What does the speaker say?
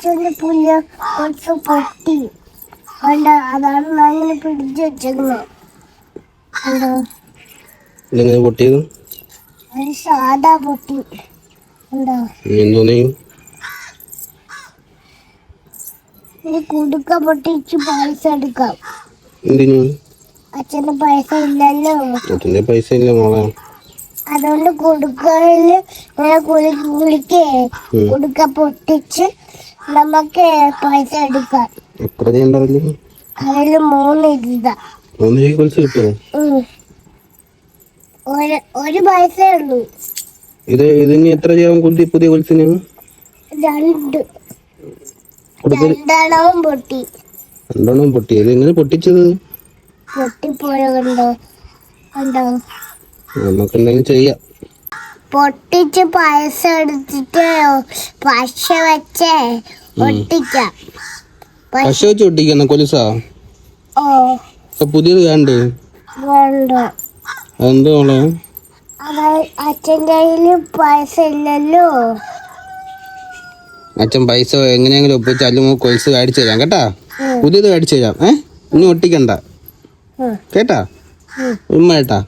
അച്ഛൻ്റെ പുല്ല് കുറച്ച് പൊട്ടി കണ്ട, അതാണ് അങ്ങനെ പിടിച്ചു വെച്ചേക്കുന്നത്. കണ്ടോ, ഇതെങ്ങനെ പൊട്ടിയത്? ഒരു സാധാ പൊട്ടി. കണ്ടോ, എന്തോന്നേ ഇനി കുടുക്ക പൊട്ടിച്ച് പൈസ എടുക്കാം. എന്തിനു? അച്ഛന് പൈസ ഇല്ലല്ലോ, അച്ഛൻ്റെ പൈസ ഇല്ല മോളെ. അതുകൊണ്ട് കുടുക്കയില് കുളിക്കേ കുടുക്ക പൊട്ടിച്ച് നമുക്ക് പൈസ എടുക്കാം. എത്ര ചെയ്യണ്ടല്ലോ? അതില് 3 ഇല്ല. 3 കൊലുസ് കിട്ടുമോ? ഒരു പൈസേ ഉള്ളൂ. ഇതിന് എത്ര ചെയ്യാൻ പുതിയ കൊലുസിന്? 2 രണ്ടെണ്ണവും പൊട്ടി. 2 പൊട്ടി. ഇത് എങ്ങനെ പൊട്ടിച്ചത്? പൊട്ടിപ്പോയോ? കണ്ടോ കണ്ടോ, നമുക്ക് എന്തെങ്കിലും ചെയ്യാം. പൊട്ടിച്ച് പൈസ എടുത്തിട്ട് പശ വെച്ച് ഒട്ടിക്കാം. പശ വെച്ച് ഒട്ടിക്കുന്ന കൊലുസാ? ഓ, പുതിയത് വേണ്ടേ? വേണ്ട. അതെന്താ മോളെ? അച്ഛൻ്റെ കയ്യില് പൈസ ഇല്ലല്ലോ. അച്ഛൻ പൈസ എങ്ങനെയെങ്കിലും ഒപ്പിച്ച് അല്ലുമോ കൊലുസ് മേടിച്ചു തരാം കേട്ടാ. പുതിയത് മേടിച്ചു തരാം. ഇനി ഒട്ടിക്കണ്ട കേട്ടാ. ഉമ്മ കേട്ടാ.